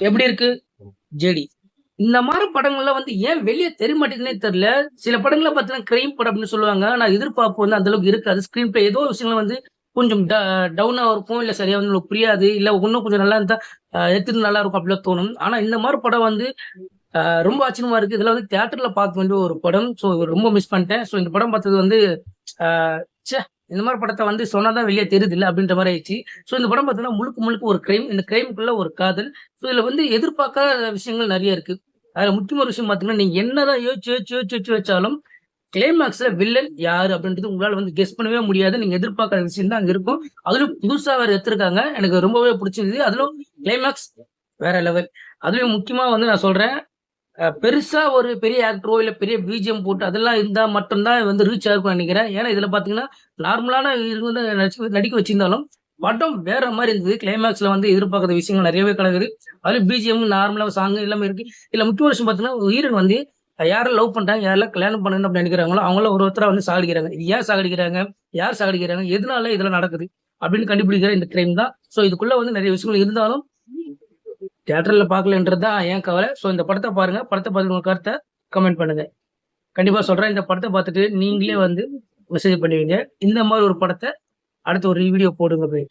எப்படி இருக்கு ஜேடி. இந்த மாதிரி படங்கள்லாம் வந்து ஏன் வெளிய தெரிய மாட்டேங்குதுன்னே தெரியல. சில படங்கள்ல பார்த்தீங்கன்னா, கிரைம் படம் அப்படின்னு சொல்லுவாங்க. ஆனா எதிர்பார்ப்பு வந்து அந்த அளவுக்கு இருக்காது. ஸ்க்ரீன் பிளே ஏதோ ஒரு விஷயங்கள் வந்து கொஞ்சம் டவுனா இருக்கும். இல்ல சரியா வந்து உங்களுக்கு புரியாது. இல்ல இன்னும் கொஞ்சம் நல்லா இருந்தா எடுத்திருந்தா நல்லா இருக்கும் அப்படிலாம் தோணும். ஆனா இந்த மாரி படம் வந்து ரொம்ப ஆச்சரியமா இருக்கு. இதெல்லாம் வந்து தியேட்டர்ல பார்க்க வேண்டிய ஒரு படம். ஸோ ரொம்ப மிஸ் பண்ணிட்டேன். ஸோ இந்த படம் பார்த்தது வந்து அ ச்சே! இந்த மாரி படத்த வந்து சொன்னா தான் வெளிய தெரியுதுல்ல அப்படின்ற மாரி ஆயிடுச்சு. ஸோ இந்த படம் பார்த்தீங்கன்னா, முழுக்க முழுக்க ஒரு கிரைம். இந்த கிரைம்க்குள்ள ஒரு காதல். ஸோ இதுல வந்து எதிர்பார்க்காத விஷயங்கள் நெறைய இருக்கு. அதுல முக்கியமான விஷயம் பார்த்தீங்கன்னா, நீங்க என்னதான் யோசிச்சு வச்சாலும், கிளைமாக்ஸ்ல வில்லன் யாரு அப்படின்றது உங்களால வந்து கெஸ் பண்ணவே முடியாது. நீங்க எதிர்பார்க்காத விஷயம் தான் அங்க இருக்கும். அதிலும் புதுசா வேற எடுத்திருக்காங்க. எனக்கு ரொம்பவே புடிச்சிருந்தது. அதிலும் கிளைமாக்ஸ் வேற லெவல். அதுலயும் முக்கியமா வந்து நான் சொல்றேன். பெருசா ஒரு பெரிய ஆக்டரோ, இல்ல பெரிய பிஜிஎம் போட்டு அதெல்லாம் இருந்தா மட்டும் தான் வந்து ரீச் ஆயிருக்கும்னு நெனைக்கிறேன். ஏன்னா, இதுல பார்த்தீங்கன்னா, நார்மலான இவங்க நடிக்க வச்சிருந்தாலும், படம் வேற மாரி இருந்தது. கிளைமாக்ஸ்ல வந்து எதிர்பார்க்காத விஷயங்கள் நெறையவே கலக்குது. அதுலயும் பிஜிஎம் நார்மலா சாங் எல்லாமே இருக்கு. இதுல முக்கிய விஷயம் பார்த்தீங்கன்னா, ஹீரோயின் வந்து யார லவ் பண்றாங்க, யாரெல்லாம் கல்யாணம் பண்ணணும் அப்படின்னு நெனைக்கிறாங்களோ, அவங்கள ஒரு ஒருத்தரா வந்து சாகடிக்கிறாங்க. இது ஏன் சாகடிக்கிறாங்க? யார் சாகடிக்கிறாங்க? எதனால இதெல்லாம் நடக்குது? அப்படின்னு கண்டுபிடிக்கிற இந்த கிரைம் தான். ஸோ இதுக்குள்ள வந்து நெறைய விஷயங்கள் இருந்தாலும் தியேட்டர்ல பார்க்கலன்றது தான் என் கவலை. ஸோ இந்த படத்த பாருங்க. படத்த பார்த்துட்டு உங்க கருத்த கமெண்ட் பண்ணுங்க. கண்டிப்பா சொல்றேன். இந்த படத்த பார்த்துட்டு நீங்களே வந்து மெசேஜ் பண்ணுவீங்க. இந்த மாரி ஒரு படத்த அடுத்த ஒரு வீடியோ போடுங்க பை.